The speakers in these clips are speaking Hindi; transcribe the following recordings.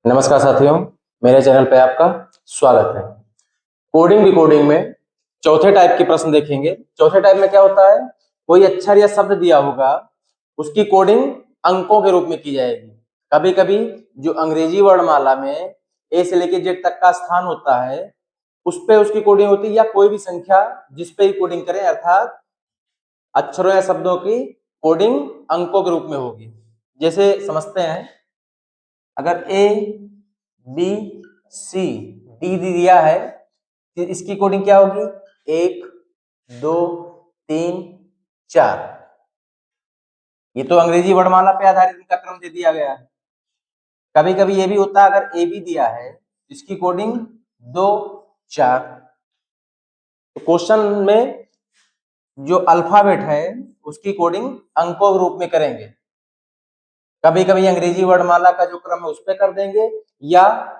नमस्कार साथियों, मेरे चैनल पे आपका स्वागत है। कोडिंग डिकोडिंग में चौथे टाइप के प्रश्न देखेंगे। चौथे टाइप में क्या होता है, कोई अक्षर या शब्द दिया होगा, उसकी कोडिंग अंकों के रूप में की जाएगी। कभी कभी जो अंग्रेजी वर्णमाला में ए से लेकर जेड तक का स्थान होता है उस पे उसकी कोडिंग होती है, या कोई भी संख्या जिस पे ही कोडिंग करें, अर्थात अक्षरों या शब्दों की कोडिंग अंकों के रूप में होगी। जैसे समझते हैं, अगर ए बी सी डी दिया है तो इसकी कोडिंग क्या होगी, 1 2 3 4। ये तो अंग्रेजी वर्णमाला पे आधारित इनका क्रम दे दिया गया है। कभी कभी ये भी होता है, अगर ए बी दिया है इसकी कोडिंग 2 4। तो क्वेश्चन में जो अल्फाबेट है उसकी कोडिंग अंकों के रूप में करेंगे। कभी कभी अंग्रेजी वर्णमाला का जो क्रम है उस पर कर देंगे, या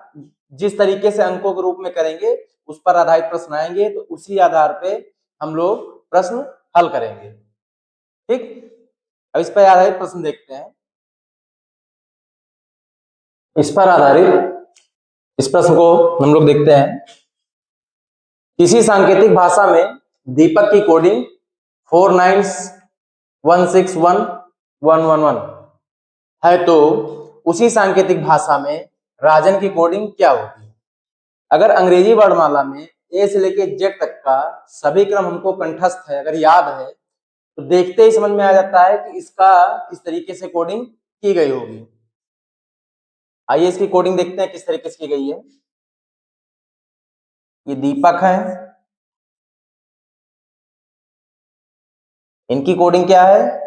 जिस तरीके से अंकों के रूप में करेंगे उस पर आधारित प्रश्न आएंगे, तो उसी आधार पे हम लोग प्रश्न हल करेंगे। ठीक, अब इस पर आधारित प्रश्न देखते हैं। इस पर आधारित इस प्रश्न को हम लोग देखते हैं। किसी सांकेतिक भाषा में दीपक की कोडिंग 491611111 है, तो उसी सांकेतिक भाषा में राजन की कोडिंग क्या होगी। अगर अंग्रेजी वर्णमाला में ए से लेकर जेड तक का सभी क्रम हमको कंठस्थ है, अगर याद है, तो देखते ही समझ में आ जाता है कि इसका किस तरीके से कोडिंग की गई होगी। आइए इसकी कोडिंग देखते हैं किस तरीके से की गई है। ये दीपक है, इनकी कोडिंग क्या है।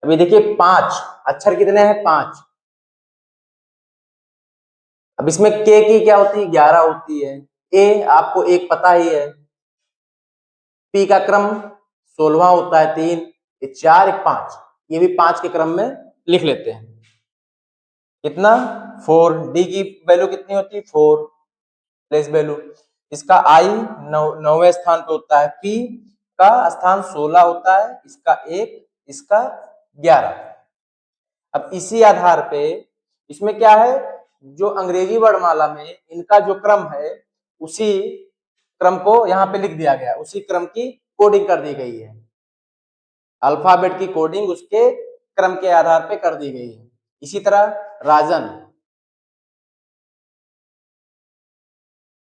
अभी देखिए 5 अक्षर कितने हैं, 5। अब इसमें के की क्या होती है, 11 होती है। ए आपको एक पता ही है। पी का क्रम 16वां होता है, 3 ये 4 एक 5, ये भी 5 के क्रम में लिख लेते हैं। कितना, 4। डी की वैल्यू कितनी होती है, 4 प्लेस वैल्यू। इसका आई 9वें स्थान पे होता है, पी का स्थान 16 होता है, इसका 1, इसका 11। अब इसी आधार पे इसमें क्या है, जो अंग्रेजी वर्णमाला में इनका जो क्रम है उसी क्रम को यहाँ पे लिख दिया गया, उसी क्रम की कोडिंग कर दी गई है। अल्फाबेट की कोडिंग उसके क्रम के आधार पे कर दी गई है। इसी तरह राजन,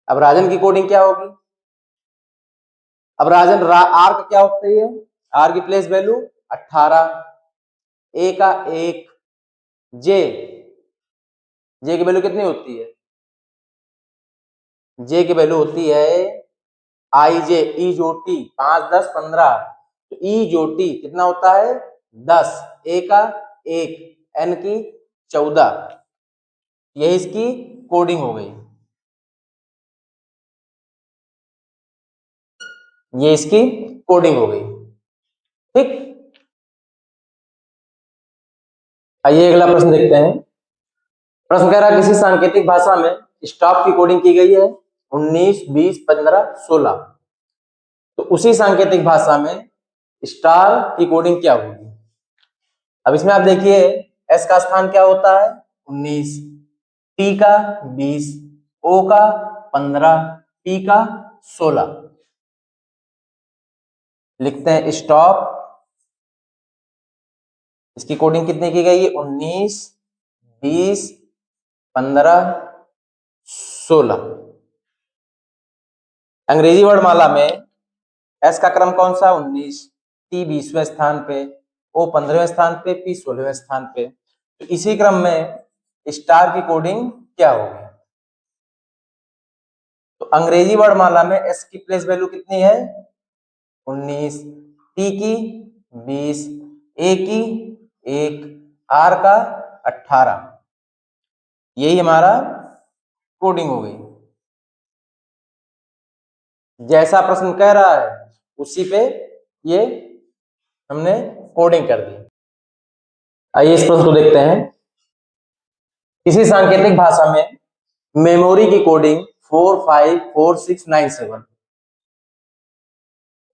अब राजन की कोडिंग क्या होगी। अब राजन आर का क्या होता है, आर की प्लेस वैल्यू 18, ए का 1, जे की वैल्यू कितनी होती है, जे की वैल्यू होती है आई जे, ई जो टी 5 10 15, तो ई जो टी कितना होता है 10, ए का 1, एन की 14। यही इसकी कोडिंग हो गई, ये इसकी कोडिंग हो गई। ठीक, आइए अगला प्रश्न देखते हैं। प्रश्न कह रहा है किसी सांकेतिक भाषा में स्टॉप की कोडिंग की गई है 19 20 15 16, तो उसी सांकेतिक भाषा में स्टार की कोडिंग क्या होगी। अब इसमें आप देखिए एस का स्थान क्या होता है 19, टी का 20, ओ का 15, पी का 16। लिखते हैं स्टॉप, इसकी कोडिंग कितनी की गई है 19 20 15 16। अंग्रेजी वर्णमाला में एस का क्रम कौन सा 19, टी 20वें स्थान पे, ओ 15वें स्थान पे, पी 16वें स्थान पे, तो इसी क्रम में स्टार की कोडिंग क्या होगी। तो अंग्रेजी वर्णमाला में एस की प्लेस वैल्यू कितनी है 19, टी की 20, ए की 1, आर का 18। यही हमारा कोडिंग हो गई। जैसा प्रश्न कह रहा है उसी पे ये हमने कोडिंग कर दी। आइए इस प्रश्न को देखते हैं। किसी सांकेतिक भाषा में मेमोरी की कोडिंग 4 5 4 6 9 7,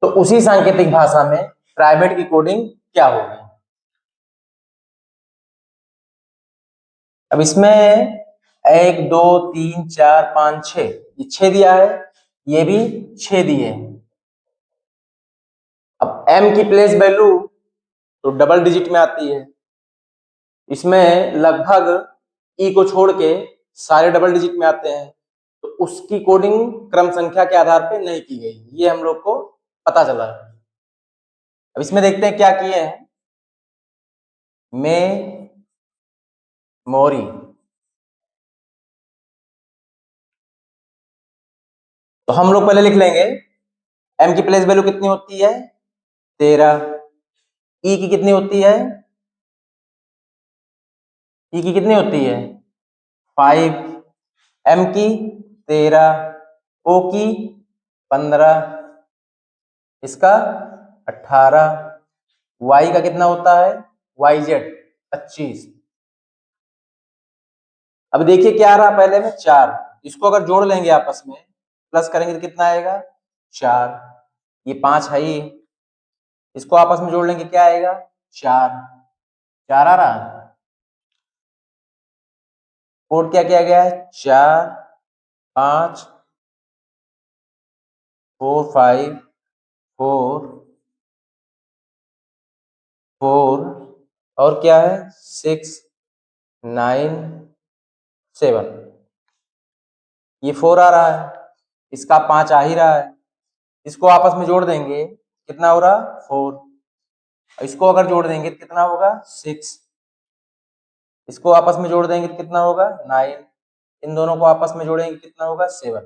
तो उसी सांकेतिक भाषा में प्राइवेट की कोडिंग क्या होगी। अब इसमें 1 2 3 4 5 6, ये 6 दिया है, ये भी 6 दिए हैं। अब m की प्लेस वैल्यू तो डबल डिजिट में आती है, इसमें लगभग e को छोड़ के सारे डबल डिजिट में आते हैं, तो उसकी कोडिंग क्रम संख्या के आधार पे नहीं की गई, ये हम लोग को पता चला। अब इसमें देखते हैं क्या किए हैं। मेमोरी, तो हम लोग पहले लिख लेंगे m की प्लेस वैल्यू कितनी होती है 13, e की कितनी होती है, e की कितनी होती है 5, m की 13, o की 15, इसका 18, y का कितना होता है yz 25। अब देखिए क्या आ रहा पहले में 4, इसको अगर जोड़ लेंगे आपस में प्लस करेंगे तो कितना आएगा 4, ये 5 है ही, इसको आपस में जोड़ लेंगे क्या आएगा 4, 4 आ रहा। कोड क्या किया गया है 4 5 4 5 4 4 और क्या है 6 9 7, ये 4 आ रहा है, इसका 5 आ ही रहा है, इसको आपस में जोड़ देंगे कितना हो रहा 4, इसको अगर जोड़ देंगे तो कितना होगा 6, इसको आपस में जोड़ देंगे तो कितना होगा 9, इन दोनों को आपस में जोड़ेंगे कितना होगा 7।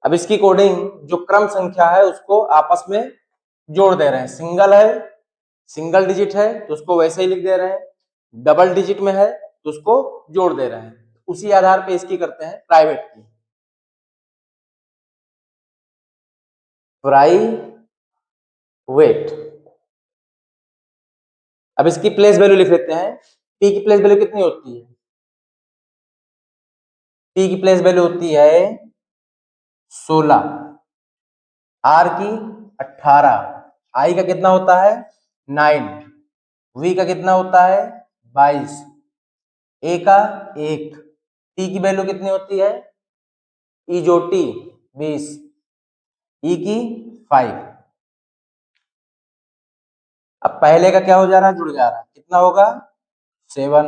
अब इसकी कोडिंग जो क्रम संख्या है उसको आपस में जोड़ दे रहे हैं, सिंगल है सिंगल डिजिट है तो उसको वैसे ही लिख दे रहे हैं, डबल डिजिट में है तो उसको जोड़ दे रहे हैं, उसी आधार पे इसकी करते हैं प्राइवेट की। प्राइवेट, अब इसकी प्लेस वैल्यू लिख लेते हैं, p की प्लेस वैल्यू कितनी होती है, p की प्लेस वैल्यू होती है 16, r की 18, i का कितना होता है 9, v का कितना होता है 22, a का 1, t की वैल्यू कितनी होती है e जो t 20, e की 5। अब पहले का क्या हो जा रहा है जुड़ जा रहा है, कितना होगा 7,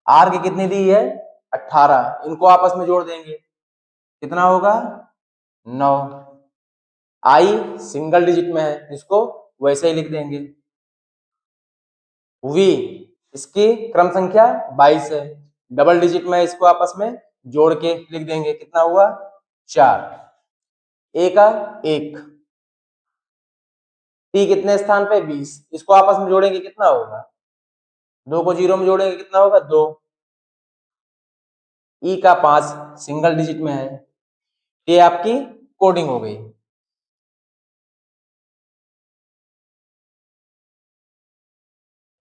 r की कितनी दी है 18, इनको आपस में जोड़ देंगे कितना होगा 9, i सिंगल डिजिट में है इसको वैसे ही लिख देंगे, v इसकी क्रम संख्या 22 है, डबल डिजिट में इसको आपस में जोड़ के लिख देंगे कितना हुआ 4, a का 1, t कितने स्थान पे 20, इसको आपस में जोड़ेंगे कितना होगा, 2 को 0 में जोड़ेंगे कितना होगा 2, e का 5 सिंगल डिजिट में है, ये आपकी कोडिंग हो गई।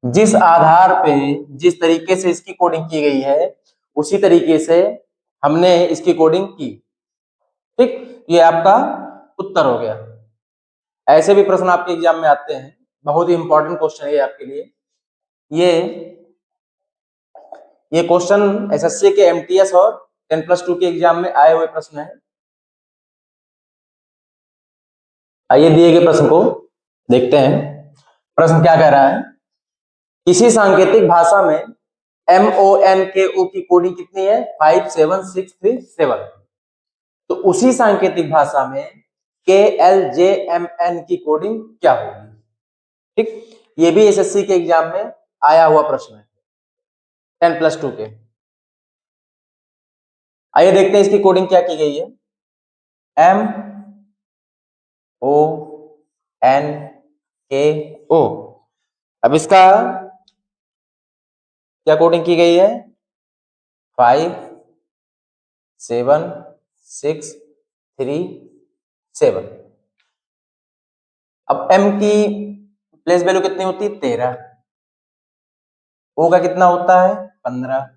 जिस आधार पे जिस तरीके से इसकी कोडिंग की गई है उसी तरीके से हमने इसकी कोडिंग की, ठीक, ये आपका उत्तर हो गया। ऐसे भी प्रश्न आपके एग्जाम में आते हैं, बहुत ही इंपॉर्टेंट क्वेश्चन है ये आपके लिए। ये क्वेश्चन एसएससी के एमटीएस और 10+2 के एग्जाम में आए हुए प्रश्न है। आइए दिए गए प्रश्न को देखते हैं। प्रश्न क्या कह रहा है, किसी सांकेतिक भाषा में MONKO की कोडिंग कितनी है 57637, तो उसी सांकेतिक भाषा में KLJMN की कोडिंग क्या होगी, ठीक, ये भी एसएससी के एग्जाम में आया हुआ प्रश्न है 10+2 के। आइए देखते हैं इसकी कोडिंग क्या की गई है, MONKO। अब इसका क्या कोडिंग की गई है 57637। अब m की प्लेस वैल्यू कितनी होती है 13, o का कितना होता है 15,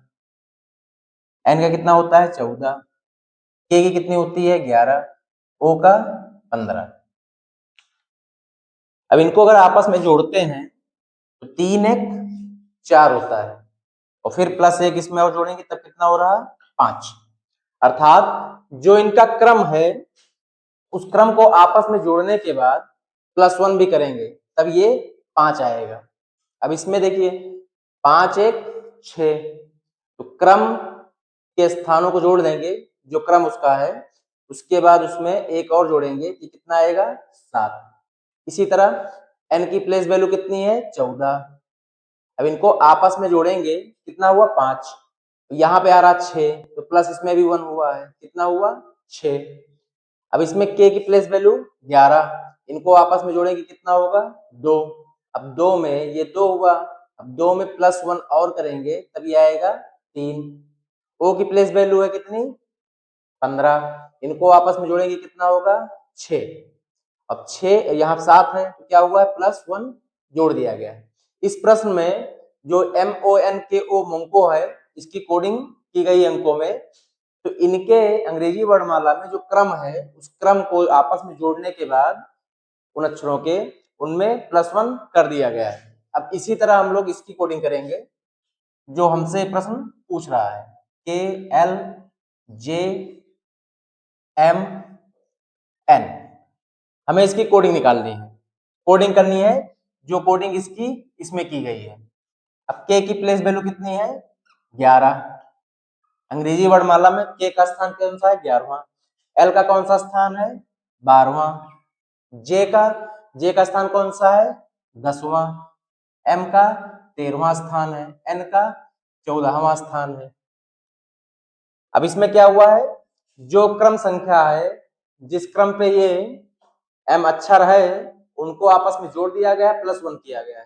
n का कितना होता है 14, k की कितनी होती है 11, o का 15। अब इनको अगर आपस में जोड़ते हैं तो 3 1 4 होता है, और फिर +1 इसमें और जोड़ेंगे तब कितना हो रहा 5। अर्थात जो इनका क्रम है उस क्रम को आपस में जोड़ने के बाद +1 भी करेंगे तब ये 5 आएगा। अब इसमें देखिए 5 1 6, तो क्रम के स्थानों को जोड़ देंगे जो क्रम उसका है, उसके बाद उसमें एक और जोड़ेंगे कि कितना आएगा 7। इसी तरह n की प्लेस वैल्यू कितनी है 14। अब इनको आपस में जोड़ेंगे कितना हुआ 5, यहाँ पे आ रहा 6, तो प्लस इसमें भी 1 हुआ है, कितना हुआ 6। अब इसमें k की प्लेस वैल्यू 11, इनको आपस में जोड़ेंगे कितना होगा 2। अब 2 में ये 2 हुआ, अब 2 में +1 और करेंगे तब ये आएगा 3। o की प्लेस वैल्यू है कितनी 15, इनको आपस में जोड़ेंगे कितना होगा 6। अब 6 यहाँ 7 है तो क्या हुआ है +1 जोड़ दिया गया है। इस प्रश्न में जो MONKO मोंको है इसकी कोडिंग की गई अंकों में, तो इनके अंग्रेजी वर्णमाला में जो क्रम है उस क्रम को आपस में जोड़ने के बाद उन अक्षरों के उनमें +1 कर दिया गया है। अब इसी तरह हम लोग इसकी कोडिंग करेंगे जो हमसे प्रश्न पूछ रहा है KLJMN, हमें इसकी कोडिंग निकालनी है, कोडिंग करनी है जो कोडिंग इसकी इसमें की गई है। अब k की प्लेस वैल्यू कितनी है 11, अंग्रेजी वर्णमाला में k का स्थान कौन सा है 11वां, l का कौन सा स्थान है 12वां, j का स्थान कौन सा है 10वां, m का 13वां स्थान है, n का 14वां स्थान है। अब इसमें क्या हुआ है जो क्रम संख्या है जिस क्रम पे ये m अक्षर है उनको आपस में जोड़ दिया गया है, +1 किया गया है,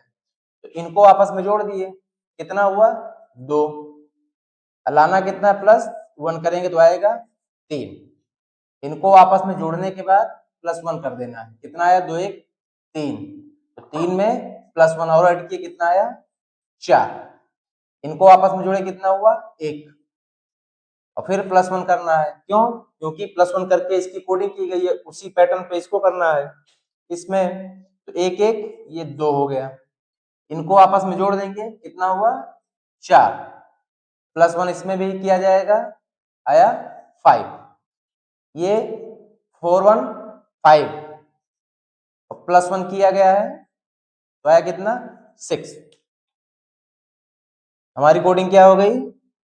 तो इनको आपस में जोड़ दिए कितना हुआ 2, लाना कितना +1 करेंगे तो आएगा 3, इनको आपस में जोड़ने के बाद +1 कर देना है, कितना आया 2 1 3, तो 3 में +1 और ऐड किए कितना आया 4, इनको आपस में जोड़े कितना हुआ 1 और फिर +1 करना है, क्यों क्योंकि +1 करके इसकी कोडिंग की गई है, उसी पैटर्न पे इसको करना है इसमें, तो 1 1 ये 2 हो गया, इनको आपस में जोड़ देंगे कितना हुआ 4, +1 इसमें भी किया जाएगा आया 5, ये 4 1 5 और +1 किया गया है तो आया कितना 6। हमारी कोडिंग क्या हो गई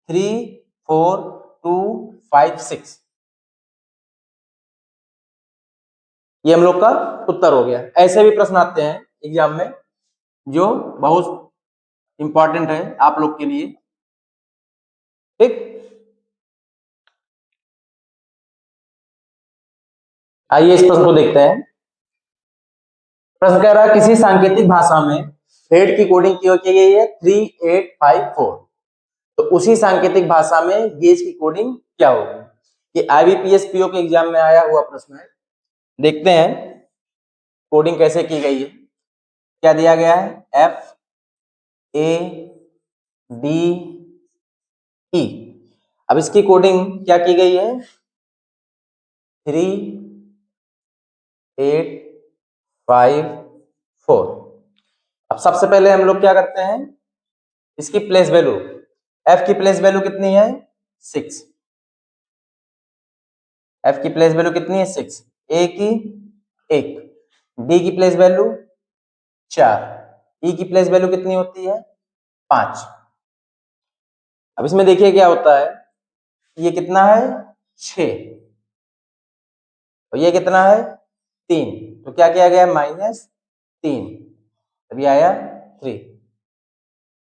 3 4 2 5 6, ये हम लोग का उत्तर हो गया। ऐसे भी प्रश्न आते हैं एग्जाम में जो बहुत इंपॉर्टेंट है आप लोग के लिए, ठीक। आइए इस प्रश्न को देखते हैं। प्रश्न कह रहा है किसी सांकेतिक भाषा में हेड की कोडिंग की गई है 3854, तो उसी सांकेतिक भाषा में गेज की कोडिंग क्या होगी। ये IBPS PO के एग्जाम में आया हुआ प्रश्न है, देखते हैं कोडिंग कैसे की गई है। क्या दिया गया है FADE, अब इसकी कोडिंग क्या की गई है 3854। अब सबसे पहले हम लोग क्या करते हैं इसकी प्लेस वैल्यू, f की प्लेस वैल्यू कितनी है 6, f की प्लेस वैल्यू कितनी है 6, a की 1, d की प्लेस वैल्यू 4, e की प्लेस वैल्यू कितनी होती है 5। अब इसमें देखिए क्या होता है, ये कितना है 6 और ये कितना है 3, तो क्या किया गया -3, अभी आया 3।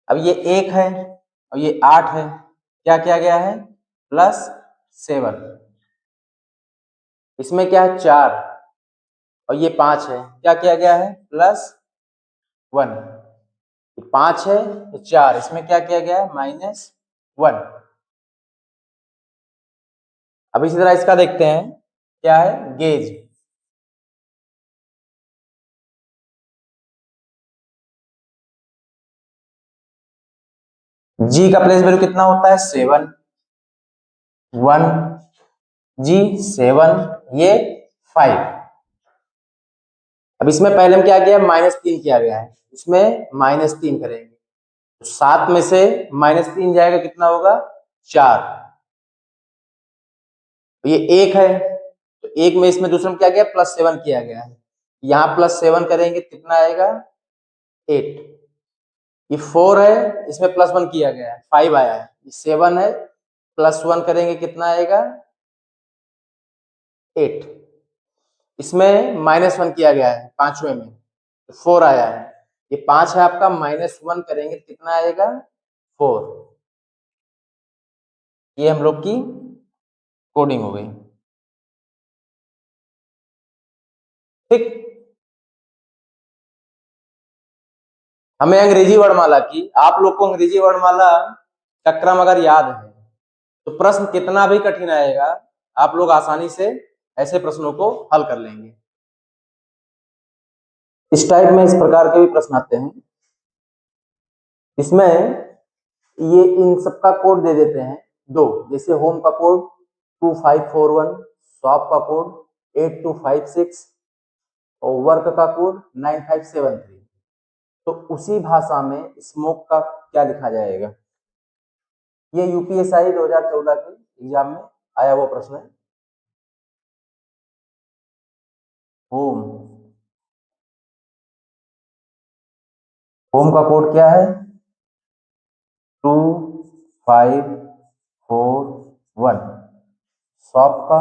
अब ये 1 है और ये 8 है, क्या किया गया है +7, इसमें क्या है 4 और ये 5 है, क्या किया गया है +1, 5 है तो 4, इसमें क्या किया गया है -1। अब इसी तरह इसका देखते हैं क्या है गेज, जी का प्लेस वैल्यू कितना होता है 7 1, जी 7, ये 5। अब इसमें पहले हम क्या किया -3 किया गया है, इसमें -3 करेंगे तो 7 में से -3 जाएगा, कितना होगा? 4। तो ये 1 है, तो 1 में इसमें दूसरे में क्या गया? +7 किया गया है। यहाँ +7 करेंगे कितना आएगा? 8। ये 4 है, इसमें +1 किया गया है, 5 आया है। 7 है, +1 करेंगे कितना आएगा? 8। इसमें -1 किया गया है 5वें में, तो 4 आया है। ये 5 है आपका, -1 करेंगे कितना आएगा? 4। ये हम लोग की कोडिंग हो गई। ठीक, हमें अंग्रेजी वर्णमाला की, आप लोग को अंग्रेजी वर्णमाला का क्रम अगर याद है तो प्रश्न कितना भी कठिन आएगा, आप लोग आसानी से ऐसे प्रश्नों को हल कर लेंगे। इस टाइप में इस प्रकार के भी प्रश्न आते हैं। इसमें ये इन सबका कोड दे देते हैं दो, जैसे होम का कोड 2541, शॉप का कोड 8256 और वर्क का कोड 9573। तो उसी भाषा में स्मोक का क्या लिखा जाएगा? ये यूपीएसआई 2014 के एग्जाम में आया हुआ प्रश्न है। होम, होम का कोड क्या है? 2541। शॉप का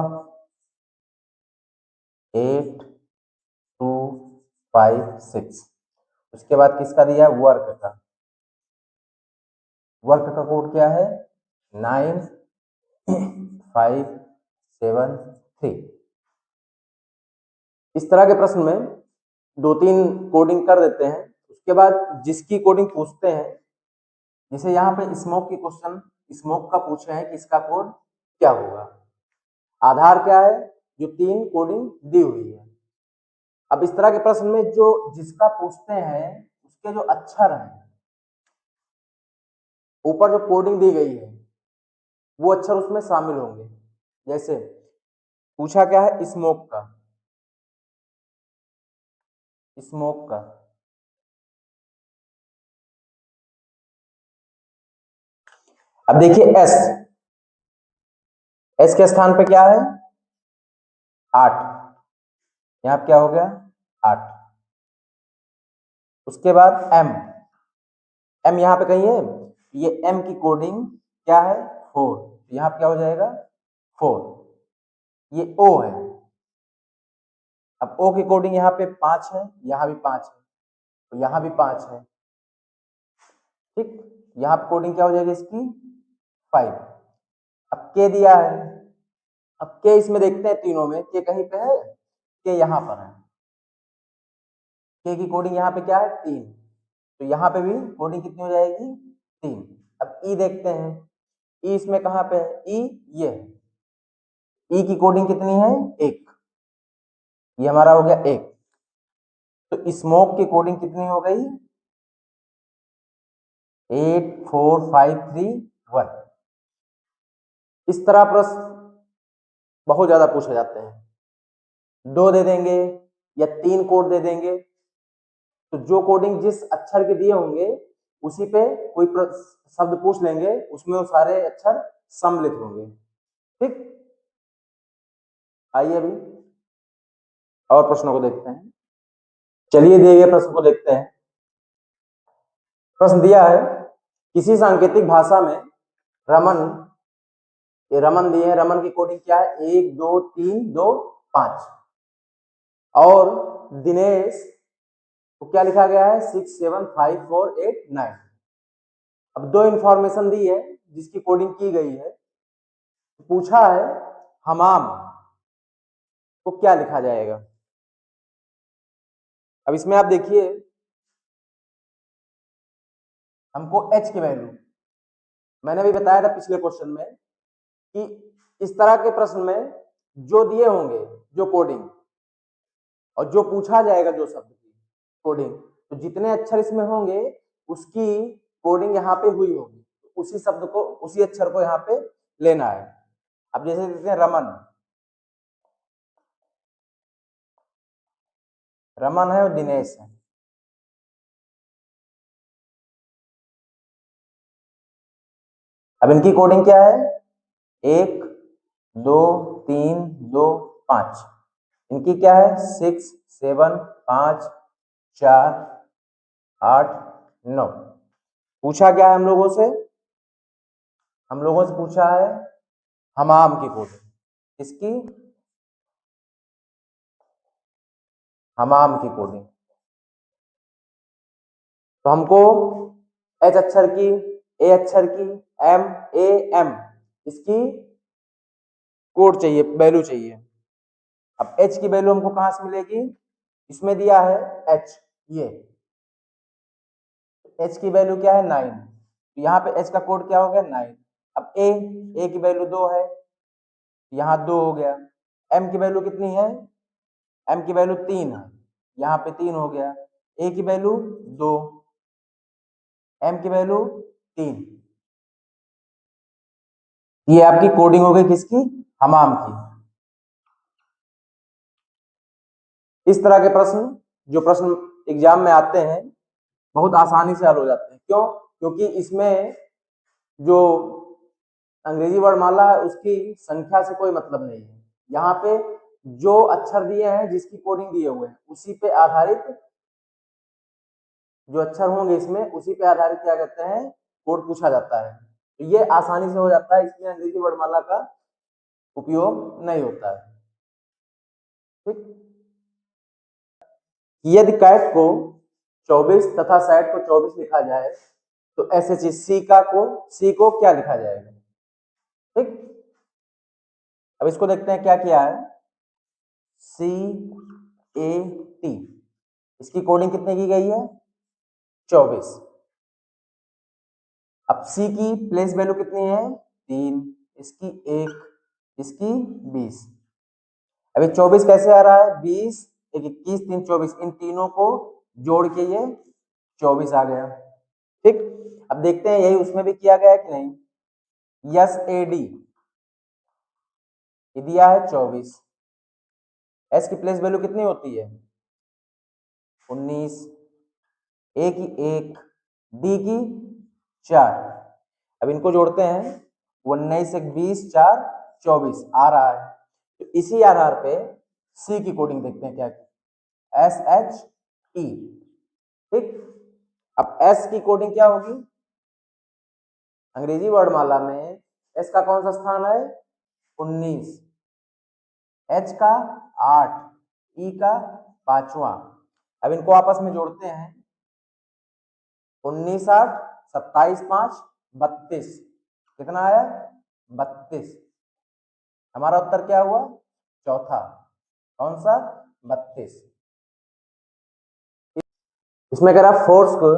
8256। उसके बाद किसका दिया है? वर्क का। वर्क का कोड क्या है? 9573। इस तरह के प्रश्न में 2-3 कोडिंग कर देते हैं। उसके बाद जिसकी कोडिंग पूछते हैं, जैसे यहाँ पे स्मोक की क्वेश्चन, स्मोक का पूछे हैं कि इसका कोड क्या होगा? आधार क्या है? जो 3 कोडिंग दी हुई है। अब इस तरह के प्रश्न में जो जिसका पूछते हैं उसके जो अक्षर हैं, ऊपर जो कोडिंग दी गई है वो अक्षर उसमें शामिल होंगे। जैसे पूछा क्या है? स्मोक का, स्मोक का। अब देखिए एस, एस के स्थान पे क्या है? 8। यहां क्या हो गया? 8। उसके बाद एम, एम यहां पे कहीं है, ये एम की कोडिंग क्या है? 4। यहां क्या हो जाएगा? 4। ये ओ है, अब ओ की कोडिंग यहाँ पे 5 है, यहां भी 5 है, तो यहां भी 5 है। ठीक, यहां पे कोडिंग क्या हो जाएगी इसकी? 5। अब के दिया है, अब के इसमें देखते हैं तीनों में के कहीं पे है? के यहाँ पर है। के की कोडिंग यहाँ पे क्या है? 3। तो यहाँ पे भी कोडिंग कितनी हो जाएगी? 3। अब ई देखते हैं, ई इसमें कहाँ पे है? ई ये है, ई की कोडिंग कितनी है? 1। ये हमारा हो गया 1। तो स्मोक की कोडिंग कितनी हो गई? 84531। इस तरह प्रश्न बहुत ज्यादा पूछे जाते हैं। 2 दे देंगे या 3 कोड दे देंगे, तो जो कोडिंग जिस अक्षर के दिए होंगे उसी पे कोई शब्द पूछ लेंगे, उसमें वो सारे अक्षर सम्मिलित होंगे। ठीक, आइए अभी और प्रश्नों को देखते हैं। चलिए दिए गए प्रश्न को देखते हैं। प्रश्न दिया है, किसी सांकेतिक भाषा में रमन, ये रमन दिए हैं, रमन की कोडिंग क्या है? 1 2 3 2 5। और दिनेश को क्या लिखा गया है? 6 7 5 4 8 9। अब 2 इंफॉर्मेशन दी है जिसकी कोडिंग की गई है। पूछा है हमाम को क्या लिखा जाएगा? अब इसमें आप देखिए, हमको एच की वैल्यू, मैंने भी बताया था पिछले क्वेश्चन में कि इस तरह के प्रश्न में जो दिए होंगे जो कोडिंग और जो पूछा जाएगा जो शब्द की कोडिंग, तो जितने अक्षर इसमें होंगे उसकी कोडिंग यहाँ पे हुई होगी, उसी शब्द को उसी अक्षर को यहाँ पे लेना है। अब जैसे देखते हैं रमन, रमन है और दिनेश है। अब इनकी कोडिंग क्या है, 1 2 3 2 5, इनकी क्या है 6 7 5 4 8 9। पूछा क्या है हम लोगों से, हम लोगों से पूछा है हमाम की कोडिंग, इसकी हमाम की कोडिंग। तो हमको एच अक्षर की, ए अक्षर की, एम ए एम, इसकी कोड चाहिए, वैल्यू चाहिए। अब एच की वैल्यू हमको कहां से मिलेगी, इसमें दिया है एच, ये एच की वैल्यू क्या है 9, तो यहाँ पे एच का कोड क्या हो गया 9। अब ए की वैल्यू 2 है, यहाँ 2 हो गया। एम की वैल्यू कितनी है, एम की वैल्यू 3 है, यहाँ पे 3 हो गया। ए की वैल्यू 2, एम की वैल्यू 3। ये आपकी कोडिंग हो गई किसकी, हमाम की। इस तरह के प्रश्न, जो प्रश्न एग्जाम में आते हैं, बहुत आसानी से हल हो जाते हैं। क्यों, क्योंकि इसमें जो अंग्रेजी वर्णमाला है उसकी संख्या से कोई मतलब नहीं है। यहाँ पे जो अक्षर दिए हैं, जिसकी कोडिंग दिए हुए हैं, उसी पे आधारित जो अक्षर होंगे इसमें, उसी पे आधारित क्या कहते हैं, कोड पूछा जाता है। तो ये आसानी से हो जाता है, इसमें अंग्रेजी वर्णमाला का उपयोग नहीं होता है। ठीक, यदि कैट को 24 तथा सेट को 24 लिखा जाए तो एस सी को क्या लिखा जाएगा। ठीक, अब इसको देखते हैं क्या किया है, CAT, इसकी कोडिंग कितने की गई है 24। अब सी की प्लेस वैल्यू कितनी है 3, इसकी 1, इसकी 20। अभी 24 कैसे आ रहा है, 20 एक 21 3 24, इन तीनों को जोड़ के ये 24 आ गया। ठीक, अब देखते हैं यही उसमें भी किया गया है कि नहीं। SAD ये दिया है 24, एस की प्लेस वैल्यू कितनी होती है 19, ए की 1, डी की 4। अब इनको जोड़ते हैं, 19 एक 20 4 24 आ रहा है। तो इसी आधार पे सी की कोडिंग देखते हैं क्या, SHE। ठीक, अब एस की कोडिंग क्या होगी, अंग्रेजी वर्णमाला में एस का कौन सा स्थान है 19, एच का 8, ई का 5वां। अब इनको आपस में जोड़ते हैं, 19 8 27 5 32, कितना आया 32। हमारा उत्तर क्या हुआ चौथा, कौन सा 32। इसमें कह रहा फोर्स को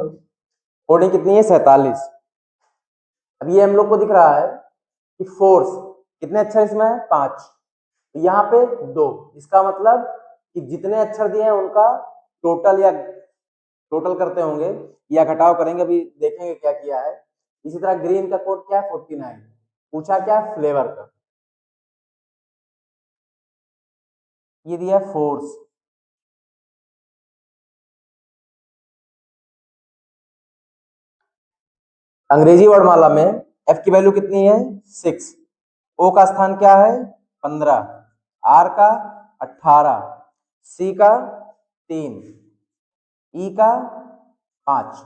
कोडिंग कितनी है 47। अब ये हम लोग को दिख रहा है कि फोर्स कितने अक्षर इसमें है 5, यहाँ पे 2, इसका मतलब कि जितने अक्षर दिए हैं उनका टोटल या टोटल करते होंगे या घटाव करेंगे, अभी देखेंगे क्या किया है। इसी तरह ग्रीन का कोड क्या है 49, पूछा क्या फ्लेवर का, ये दिया फोर्स। अंग्रेजी वर्णमाला में एफ की वैल्यू कितनी है 6, ओ का स्थान क्या है 15, आर का 18, सी का 3, ई का 5,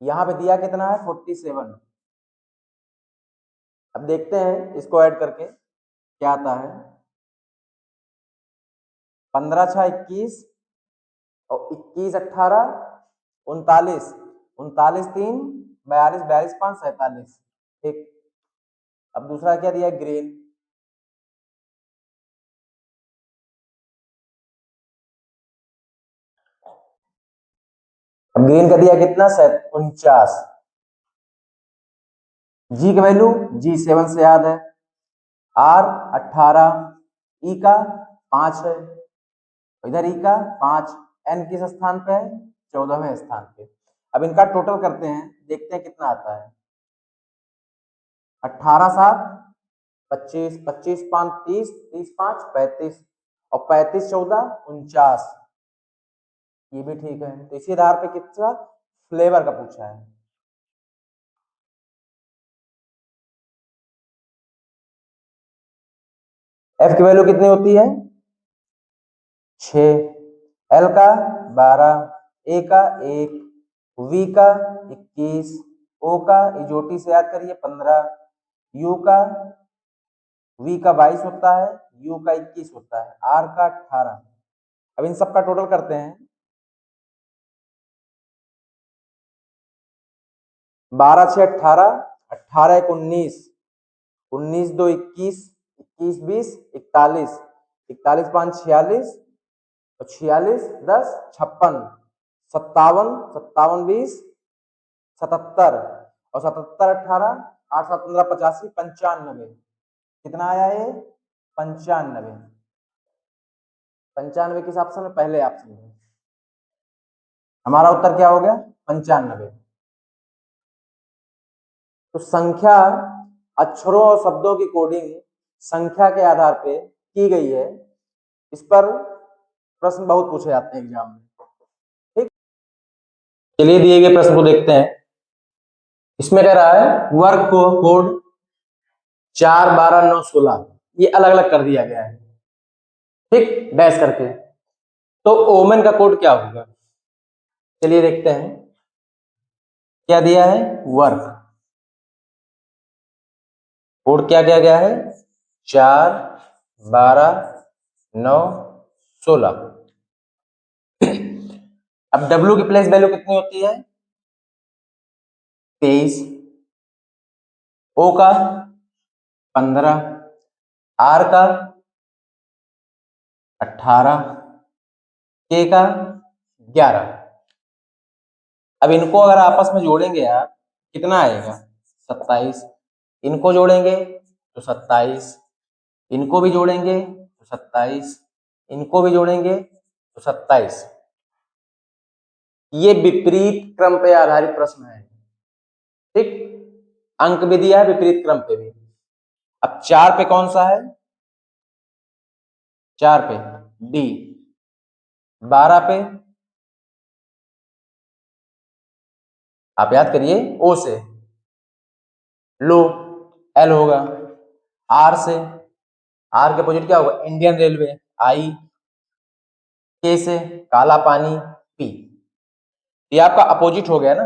यहां पे दिया कितना है 47। अब देखते हैं इसको ऐड करके क्या आता है, 15 6 21 और 21 18 39, 39 3 42, 42 5 47। ठीक, अब दूसरा क्या दिया ग्रीन, अब ग्रीन का दिया कितना 49, जी की वैल्यू जी 7 से याद है, आर 18, ई का 5 है, इधर ई का 5, एन किस स्थान पे है 14वें स्थान पे। अब इनका टोटल करते हैं, देखते हैं कितना आता है, 18 7 25, 25 5 30, 30 5 35 और 35 14 49, ये भी ठीक है। तो इसी आधार पे कितना फ्लेवर का पूछा है। एफ की वैल्यू कितनी होती है 6, एल का 12, ए का 1, वी का 21, ओ का इजोटी से याद करिए 15, यू का वी का 22 होता है, यू का 21 होता है, आर का 18। अब इन सब का टोटल करते हैं। 12 6 18, 18 1 19, 19 2 21, 21 20 41, 41 5 46 और 46 10 56, 57 57 20 77 और 77 18 8 7 15 85 95। कितना आया ये 95। 95 किस ऑप्शन में पहले ऑप्शन में हमारा उत्तर क्या हो गया 95। तो संख्या अक्षरों और शब्दों की कोडिंग संख्या के आधार पे की गई है। इस पर प्रश्न बहुत पूछे जाते हैं एग्जाम में। ठीक, चलिए दिए गए प्रश्न को देखते हैं। इसमें कह रहा है वर्ग को कोड 4 12 9 16 ये अलग अलग कर दिया गया है, ठीक, डैश करके। तो ओमेन का कोड क्या होगा, चलिए देखते हैं। क्या दिया है वर्ग, कोड क्या किया गया है 4 12 9 16। अब W की प्लेस वैल्यू कितनी होती है 23, O का 15, R का 18, K का 11। अब इनको अगर आपस में जोड़ेंगे आप कितना आएगा 27, इनको जोड़ेंगे तो 27, इनको भी जोड़ेंगे तो 27, इनको भी जोड़ेंगे तो 27। ये विपरीत क्रम पे आधारित प्रश्न है, ठीक, अंक भी दिया है विपरीत क्रम पे भी। अब 4 पे कौन सा है 4 पे डी, 12 पे आप याद करिए ओ से लो एल होगा, आर से आर के अपोजिट क्या होगा इंडियन रेलवे आई, के से काला पानी पी। ये आपका अपोजिट हो गया ना,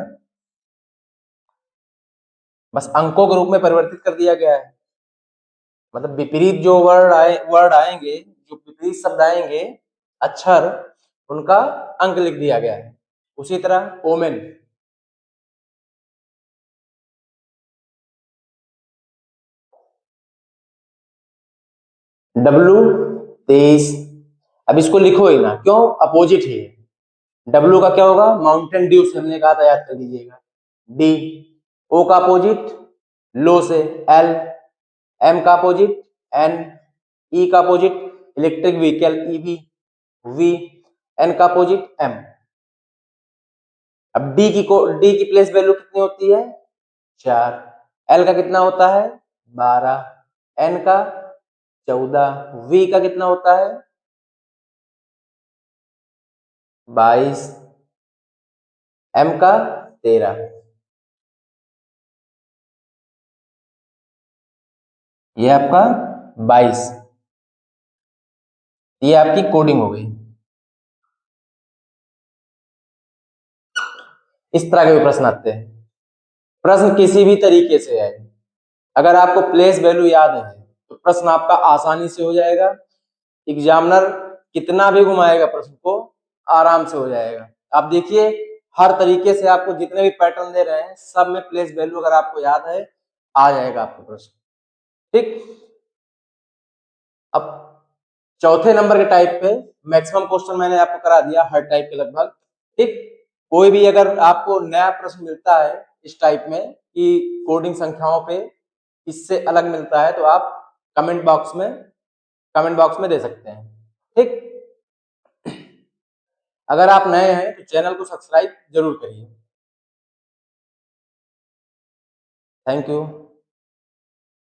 बस अंकों के रूप में परिवर्तित कर दिया गया है। मतलब विपरीत जो वर्ड आएंगे, जो विपरीत शब्द आएंगे अक्षर, उनका अंक लिख दिया गया है। उसी तरह ओमेन, W 23। अब इसको लिखो ही ना, क्यों अपोजिट है। W का क्या होगा माउंटेन ड्यू से हमने कहा था याद कर लीजिएगा, डी, O का अपोजिट लो से L, M का अपोजिट N, E का opposite electric vehicle EV V, N का अपोजिट M। अब डी की प्लेस वैल्यू कितनी होती है 4, L का कितना होता है 12, N का 14, V का कितना होता है 22, M का 13। ये आपका 22, ये आपकी कोडिंग हो गई। इस तरह के भी प्रश्न आते हैं। प्रश्न किसी भी तरीके से है, अगर आपको प्लेस वैल्यू याद है तो प्रश्न आपका आसानी से हो जाएगा। एग्जामिनर कितना भी घुमाएगा प्रश्न को आराम से हो जाएगा। आप देखिए हर तरीके से आपको जितने भी पैटर्न दे रहे हैं सब में प्लेस वैल्यू अगर आपको याद है आ जाएगा आपको प्रश्न, ठीक। अब चौथे नंबर के टाइप पे मैक्सिमम क्वेश्चन मैंने आपको करा दिया हर टाइप के लगभग, ठीक। कोई भी अगर आपको नया प्रश्न मिलता है इस टाइप में कि कोडिंग संख्याओं पे इससे अलग मिलता है तो आप कमेंट बॉक्स में दे सकते हैं, ठीक। अगर आप नए हैं तो चैनल को सब्सक्राइब जरूर करिए। Thank you.